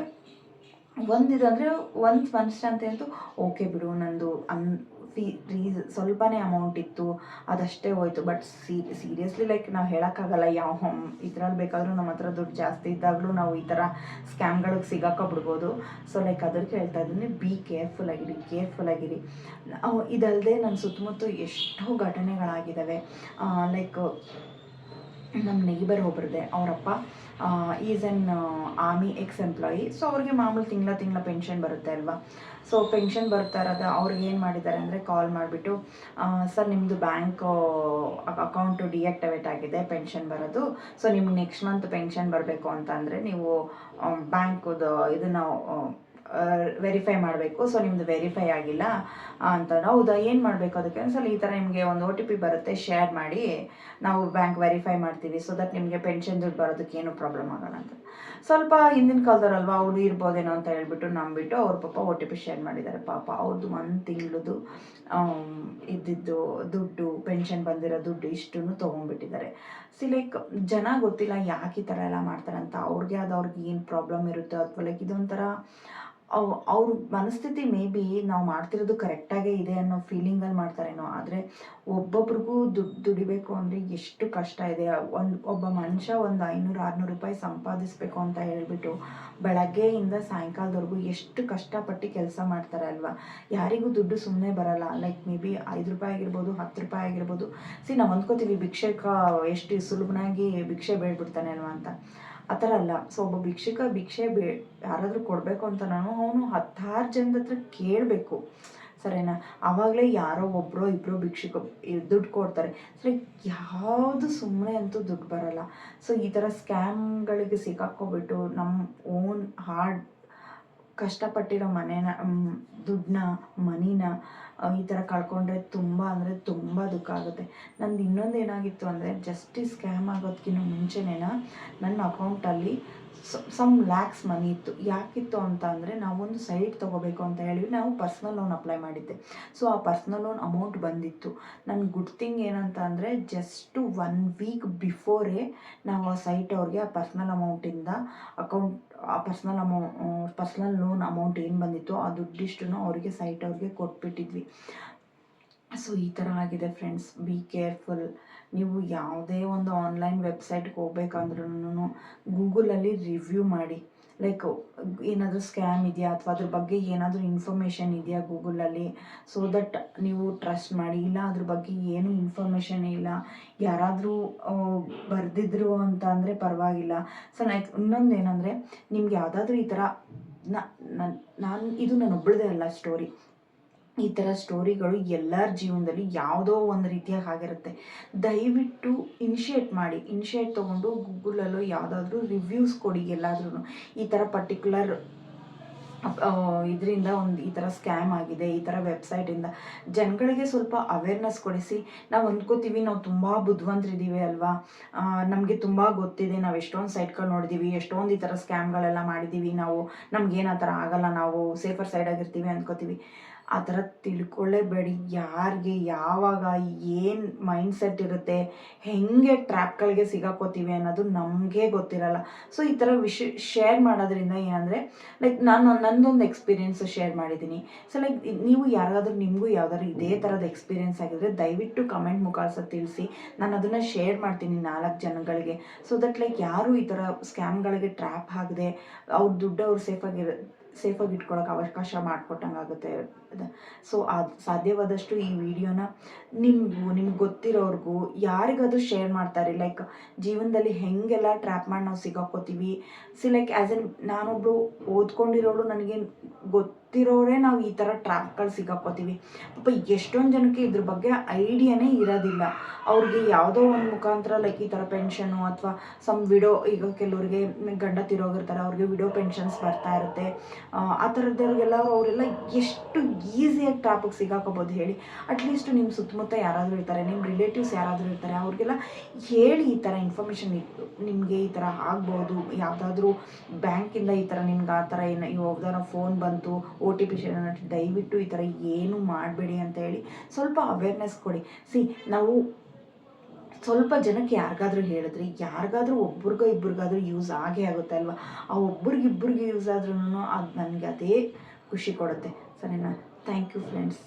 ಒಂದಿದಂದರೆ ಒಂದು ಮನಶ್ಶಾಂತಿ ಅಂತೂ, ಓಕೆ ಬಿಡು ನಂದು ಸ್ವಲ್ಪನೇ ಅಮೌಂಟ್ ಇತ್ತು ಅದಷ್ಟೇ ಹೋಯ್ತು. ಬಟ್ ಸೀರಿಯಸ್ಲಿ ಲೈಕ್ ನಾವು ಹೇಳೋಕ್ಕಾಗಲ್ಲ, ಯಾವ ಇದ್ರಲ್ಲಿ ಬೇಕಾದರೂ ನಮ್ಮ ಹತ್ರ ದುಡ್ಡು ಜಾಸ್ತಿ ಇದ್ದಾಗಲೂ ನಾವು ಈ ಥರ ಸ್ಕ್ಯಾಮ್ಗಳಿಗೆ ಸಿಗಾಕೊಬಿಡ್ಬೋದು. ಸೊ ಲೈಕ್ ಅದಕ್ಕೆ ಹೇಳ್ತಾ ಇದ್ದೀನಿ, ಬಿ ಕೇರ್ಫುಲ್ ಆಗಿರಿ. ಇದಲ್ಲದೆ ನನ್ನ ಸುತ್ತಮುತ್ತ ಎಷ್ಟೋ ಘಟನೆಗಳಾಗಿದ್ದಾವೆ. ಲೈಕ್ ನಮ್ಮ ನೇಬರ್ ಒಬ್ಬರದೆ, ಅವರಪ್ಪ is N army X-employee. So ಅವ್ರಿಗೆ ಮಾಮೂಲು ತಿಂಗಳ ಪೆನ್ಷನ್ ಬರುತ್ತೆ ಅಲ್ವಾ. ಸೊ ಪೆನ್ಷನ್ ಬರ್ತಾ ಇರೋದು ಅವ್ರಿಗೆ ಏನು ಮಾಡಿದ್ದಾರೆ ಅಂದರೆ ಕಾಲ್ ಮಾಡಿಬಿಟ್ಟು, ಸರ್ ನಿಮ್ಮದು ಬ್ಯಾಂಕ್ ಅಕೌಂಟು ಡಿಯಾಕ್ಟಿವೇಟ್ ಆಗಿದೆ, ಪೆನ್ಷನ್ ಬರೋದು, ಸೊ ನಿಮ್ಗೆ ನೆಕ್ಸ್ಟ್ ಮಂತ್ ಪೆನ್ಷನ್ ಬರಬೇಕು ಅಂತ ಅಂದರೆ ನೀವು ಬ್ಯಾಂಕದು ಇದನ್ನು ವೆರಿಫೈ ಮಾಡಬೇಕು, ಸೊ ನಿಮ್ಮದು ವೆರಿಫೈ ಆಗಿಲ್ಲ ಅಂತ. ಹೌದಾ, ಏನು ಮಾಡಬೇಕು ಅದಕ್ಕೆ? ಒಂದ್ಸಲ ಈ ಥರ ನಿಮಗೆ ಒಂದು OTP ಬರುತ್ತೆ, ಶೇರ್ ಮಾಡಿ, ನಾವು ಬ್ಯಾಂಕ್ ವೆರಿಫೈ ಮಾಡ್ತೀವಿ, ಸೊ ದಟ್ ನಿಮಗೆ ಪೆನ್ಷನ್ ದುಡ್ಡು ಬರೋದಕ್ಕೆ ಏನೂ ಪ್ರಾಬ್ಲಮ್ ಆಗೋಣ ಅಂತ. ಸ್ವಲ್ಪ ಹಿಂದಿನ ಕಾಲದವ್ರಲ್ವ, ಅವರು ಇರ್ಬೋದೇನೋ ಅಂತ ಹೇಳ್ಬಿಟ್ಟು ನಂಬಿಟ್ಟು ಅವ್ರ ಪಾಪ OTP ಶೇರ್ ಮಾಡಿದ್ದಾರೆ. ಪಾಪ ಅವ್ರದ್ದು 1 ತಿಂಗಳದು ಇದ್ದಿದ್ದು ದುಡ್ಡು, ಪೆನ್ಷನ್ ಬಂದಿರೋ ದುಡ್ಡು ಇಷ್ಟನ್ನು ತೊಗೊಂಡ್ಬಿಟ್ಟಿದ್ದಾರೆ. ಲೈಕ್ ಜನ ಗೊತ್ತಿಲ್ಲ ಯಾಕೆ ಈ ಥರ ಎಲ್ಲ ಮಾಡ್ತಾರೆ ಅಂತ. ಅವ್ರಿಗೆ ಏನು ಪ್ರಾಬ್ಲಮ್ ಇರುತ್ತೋ, ಅಥವಾ ಲೈಕ್ ಇದೊಂಥರ ಅವ್ರ ಮನಸ್ಥಿತಿ ಮೇ ಬಿ ನಾವು ಮಾಡ್ತಿರೋದು ಕರೆಕ್ಟಾಗೇ ಇದೆ ಅನ್ನೋ ಫೀಲಿಂಗಲ್ಲಿ ಮಾಡ್ತಾರೇನೋ. ಆದರೆ ಒಬ್ಬೊಬ್ರಿಗೂ ದುಡಿಬೇಕು ಅಂದರೆ ಎಷ್ಟು ಕಷ್ಟ ಇದೆ. ಒಬ್ಬ ಮನುಷ್ಯ ಒಂದು 500-600 ರೂಪಾಯಿ ಸಂಪಾದಿಸಬೇಕು ಅಂತ ಹೇಳ್ಬಿಟ್ಟು ಬೆಳಗ್ಗೆಯಿಂದ ಸಾಯಂಕಾಲದವರೆಗೂ ಎಷ್ಟು ಕಷ್ಟಪಟ್ಟು ಕೆಲಸ ಮಾಡ್ತಾರೆ ಅಲ್ವಾ. ಯಾರಿಗೂ ದುಡ್ಡು ಸುಮ್ಮನೆ ಬರಲ್ಲ. ಲೈಕ್ ಮೇ ಬಿ 5 ರೂಪಾಯಿ ಆಗಿರ್ಬೋದು, 10 ರೂಪಾಯಿ ಆಗಿರ್ಬೋದು. ನಾವು ಅಂದ್ಕೋತೀವಿ ಭಿಕ್ಷಕ ಎಷ್ಟು ಸುಲಭನಾಗಿ ಭಿಕ್ಷೆ ಬೇಡ್ಬಿಡ್ತಾನೆ ಅಲ್ವಾ ಅಂತ. ಆ ಥರ ಅಲ್ಲ. ಸೊ ಒಬ್ಬ ಭಿಕ್ಷೆ ಯಾರಾದರೂ ಕೊಡಬೇಕು ಅಂತ ಅವನು 10 ಜನದ ಹತ್ರ ಕೇಳಬೇಕು, ಸರಿನಾ? ಆವಾಗಲೇ ಯಾರೋ ಒಬ್ಬರೋ ಇಬ್ಬರೋ ದುಡ್ಡು ಕೊಡ್ತಾರೆ. ಸೊ ಯಾವುದು ಸುಮ್ಮನೆ ಅಂತೂ ದುಡ್ಡು ಬರಲ್ಲ. ಸೊ ಈ ಥರ ಸ್ಕ್ಯಾಮ್ಗಳಿಗೆ ಸಿಕ್ಕಾಕ್ಕೊಬಿಟ್ಟು ನಮ್ಮ ಓನ್ ಕಷ್ಟಪಟ್ಟಿರೋ ದುಡ್ಡನ್ನ, ಮನಿನ ಈ ಥರ ಕಳ್ಕೊಂಡ್ರೆ ತುಂಬ ಅಂದರೆ ತುಂಬ ದುಃಖ ಆಗುತ್ತೆ. ನಂದು ಇನ್ನೊಂದು ಏನಾಗಿತ್ತು ಅಂದರೆ, ಜಸ್ಟ್ ಈ ಸ್ಕ್ಯಾಮ್ ಆಗೋದಕ್ಕಿಂತ ಮುಂಚೆನೇ ನನ್ನ ಅಕೌಂಟಲ್ಲಿ ಸಮ್ ಲ್ಯಾಕ್ಸ್ ಮನಿ ಇತ್ತು. ಯಾಕಿತ್ತು ಅಂತ ಅಂದರೆ, ನಾವೊಂದು ಸೈಟ್ ತೊಗೋಬೇಕು ಅಂತ ಹೇಳಿ ನಾವು ಪರ್ಸ್ನಲ್ ಲೋನ್ ಅಪ್ಲೈ ಮಾಡಿದ್ದೆ. ಸೊ ಆ ಪರ್ಸ್ನಲ್ ಲೋನ್ ಅಮೌಂಟ್ ಬಂದಿತ್ತು. ನನ್ನ ಗುಡ್ ಥಿಂಗ್ ಏನಂತ ಅಂದರೆ, ಜಸ್ಟ್ 1 ವೀಕ್ ಬಿಫೋರೇ ನಾವು ಆ ಸೈಟ್ ಅವ್ರಿಗೆ ಆ ಪರ್ಸ್ನಲ್ ಲೋನ್ ಅಮೌಂಟ್ ಏನು ಬಂದಿತ್ತು ಆ ದುಡ್ಡಿಷ್ಟನ್ನು ಅವರಿಗೆ ಸೈಟ್ ಅವ್ರಿಗೆ ಕೊಟ್ಬಿಟ್ಟಿದ್ವಿ. ಸೊ ಈ ಥರ ಆಗಿದೆ ಫ್ರೆಂಡ್ಸ್. Be careful. ನೀವು ಯಾವುದೇ ಒಂದು ಆನ್ಲೈನ್ ವೆಬ್ಸೈಟ್ಗೆ ಹೋಗ್ಬೇಕಂದ್ರೂ ಗೂಗಲಲ್ಲಿ ರಿವ್ಯೂ ಮಾಡಿ. ಲೈಕ್ ಏನಾದರೂ ಸ್ಕ್ಯಾಮ್ ಇದೆಯಾ ಅಥವಾ ಅದ್ರ ಬಗ್ಗೆ ಏನಾದರೂ ಇನ್ಫಾರ್ಮೇಷನ್ ಇದೆಯಾ ಗೂಗಲಲ್ಲಿ, ಸೊ ದಟ್ ನೀವು ಟ್ರಸ್ಟ್ ಮಾಡಿ. ಇಲ್ಲ ಅದ್ರ ಬಗ್ಗೆ ಏನು ಇನ್ಫಾರ್ಮೇಷನ್ ಇಲ್ಲ, ಯಾರಾದರೂ ಬರೆದಿದ್ರು ಅಂತ ಅಂದರೆ ಪರವಾಗಿಲ್ಲ. ಸೊ ಇನ್ನೊಂದು ಏನಂದರೆ, ನಿಮ್ಗೆ ಯಾವುದಾದ್ರೂ ಈ ಥರ ಇದು ನನ್ನೊಬ್ಬಳದೇ ಅಲ್ಲ ಸ್ಟೋರಿ. ಈ ಥರ ಸ್ಟೋರಿಗಳು ಎಲ್ಲರ ಜೀವನದಲ್ಲಿ ಯಾವುದೋ ಒಂದು ರೀತಿಯಾಗಿ ಆಗಿರುತ್ತೆ. ದಯವಿಟ್ಟು ಇನಿಷಿಯೇಟ್ ತೊಗೊಂಡು ಗೂಗಲಲ್ಲೋ ಯಾವುದಾದ್ರೂ ರಿವ್ಯೂಸ್ ಕೊಡಿ. ಎಲ್ಲಾದ್ರೂ ಈ ಥರ ಪರ್ಟಿಕ್ಯುಲರ್ ಇದರಿಂದ ಈ ಥರ ಸ್ಕ್ಯಾಮ್ ಆಗಿದೆ, ಈ ಥರ ವೆಬ್ಸೈಟಿಂದ ಜನಗಳಿಗೆ ಸ್ವಲ್ಪ ಅವೇರ್ನೆಸ್ ಕೊಡಿಸಿ. ನಾವು ಅಂದ್ಕೋತೀವಿ ನಾವು ತುಂಬ ಬುದ್ಧಿವಂತರಿದ್ದೀವಿ ಅಲ್ವಾ, ನಮಗೆ ತುಂಬ ಗೊತ್ತಿದೆ, ನಾವು ಎಷ್ಟೊಂದು ಸೈಟ್ಗಳು ನೋಡಿದ್ದೀವಿ, ಎಷ್ಟೊಂದು ಈ ಥರ ಸ್ಕ್ಯಾಮ್ಗಳೆಲ್ಲ ಮಾಡಿದ್ದೀವಿ, ನಮ್ಗೇನು ಆ ಥರ ಆಗಲ್ಲ, ನಾವು ಸೇಫರ್ ಸೈಡಾಗಿರ್ತೀವಿ ಅಂದ್ಕೋತೀವಿ. ಆ ಥರ ತಿಳ್ಕೊಳ್ಳೇಬೇಡಿ. ಯಾರಿಗೆ ಯಾವಾಗ ಏನು ಮೈಂಡ್ಸೆಟ್ ಇರುತ್ತೆ, ಹೇಗೆ ಟ್ರ್ಯಾಪ್ಗಳಿಗೆ ಸಿಗಾಕೋತೀವಿ ಅನ್ನೋದು ನಮಗೆ ಗೊತ್ತಿರಲ್ಲ. ಸೊ ಈ ಥರ ಶೇರ್ ಮಾಡೋದ್ರಿಂದ ಏನಂದರೆ, ಲೈಕ್ ನನ್ನೊಂದು ಎಕ್ಸ್ಪೀರಿಯೆನ್ಸ್ ಶೇರ್ ಮಾಡಿದ್ದೀನಿ. ಸೊ ಲೈಕ್ ನಿಮಗೂ ಯಾವ್ದಾದ್ರು ಇದೇ ಥರದ ಎಕ್ಸ್ಪೀರಿಯೆನ್ಸ್ ಆಗಿದ್ರೆ ದಯವಿಟ್ಟು ಕಮೆಂಟ್ ಮುಖಾಂತರ ತಿಳಿಸಿ. ನಾನು ಅದನ್ನು ಶೇರ್ ಮಾಡ್ತೀನಿ 4 ಜನಗಳಿಗೆ. ಸೊ ದಟ್ ಲೈಕ್ ಯಾರು ಈ ಥರ ಸ್ಕ್ಯಾಮ್ಗಳಿಗೆ ಟ್ರ್ಯಾಪ್ ಆಗದೆ ಅವ್ರ ದುಡ್ಡು ಅವ್ರು ಸೇಫಾಗಿ ಇಟ್ಕೊಳ್ಳೋಕೆ ಅವಕಾಶ ಮಾಡಿಕೊಟ್ಟಂಗಾಗುತ್ತೆ. ಸೊ ಸಾಧ್ಯವಾದಷ್ಟು ಈ ವಿಡಿಯೋನ ನಿಮ್ಗೆ ಗೊತ್ತಿರೋರ್ಗೂ ಯಾರಿಗಾದ್ರೂ ಶೇರ್ ಮಾಡ್ತಾರೆ. ಲೈಕ್ ಜೀವನದಲ್ಲಿ ಹೆಂಗೆಲ್ಲ ಟ್ರ್ಯಾಪ್ ಮಾಡಿ ನಾವು ಸಿಗಾಕೋತೀವಿ. ಲೈಕ್ ನಾನೊಬ್ಳು ಓದ್ಕೊಂಡಿರೋಳು, ನನಗೆ ಗೊತ್ತಿರೋರೇ ನಾವು ಈ ಥರ ಟ್ರ್ಯಾಪ್ಗಳು ಸಿಗಾಕೋತೀವಿ. ಪಾಪ ಎಷ್ಟೊಂದು ಜನಕ್ಕೆ ಇದ್ರ ಬಗ್ಗೆ ಐಡಿಯಾನೇ ಇರೋದಿಲ್ಲ. ಅವ್ರಿಗೆ ಯಾವುದೋ ಒಂದು ಮುಖಾಂತರ ಲೈಕ್ ಈ ಥರ ಪೆನ್ಷನು ಅಥವಾ ಈಗ ಕೆಲವರಿಗೆ ಗಂಡ ತಿರೋಗಿರ್ತಾರೆ, ಅವ್ರಿಗೆ ವಿಡೋ ಪೆನ್ಷನ್ಸ್ ಬರ್ತಾ ಇರುತ್ತೆ. ಆ ಥರದವ್ರಿಗೆಲ್ಲ ಅವರೆಲ್ಲ ಎಷ್ಟು ಈಸಿಯಾಗಿ ಟ್ರ್ಯಾಪಿಗೆ ಸಿಗಾಕೋಬೋದು ಹೇಳಿ. ಅಟ್ಲೀಸ್ಟ್ ನಿಮ್ಮ ಸುತ್ತಮುತ್ತ ಯಾರಾದರೂ ಇರ್ತಾರೆ, ನಿಮ್ಮ ರಿಲೇಟಿವ್ಸ್ ಯಾರಾದರೂ ಇರ್ತಾರೆ, ಅವ್ರಿಗೆಲ್ಲ ಹೇಳಿ ಈ ಥರ ಇನ್ಫಾರ್ಮೇಷನ್ ನಿಮಗೆ ಈ ಥರ ಆಗ್ಬೋದು. ಯಾವುದಾದ್ರೂ ಬ್ಯಾಂಕಿಂದ ಈ ಥರ ನಿಮ್ಗೆ ಆ ಥರ ಯಾವ್ದಾರ ಫೋನ್ ಬಂತು, OTP ದಯವಿಟ್ಟು ಈ ಥರ ಏನು ಮಾಡಬೇಡಿ ಅಂತ ಹೇಳಿ ಸ್ವಲ್ಪ ಅವೇರ್ನೆಸ್ ಕೊಡಿ. ನಾವು ಸ್ವಲ್ಪ ಜನಕ್ಕೆ ಯಾರಿಗಾದ್ರೂ ಹೇಳಿದ್ರೆ ಯಾರಿಗಾದ್ರೂ ಇಬ್ಬರಿಗಾದ್ರೂ ಯೂಸ್ ಆಗೇ ಆಗುತ್ತೆ ಅಲ್ವಾ. ಆ ಒಬ್ರಿಗಿಬ್ಬರಿಗೆ ಯೂಸ್ ಆದ್ರೂ ಅದು ನನಗೆ ಅದೇ ಖುಷಿ ಕೊಡುತ್ತೆ. ಸರಿನಾ? Thank you friends.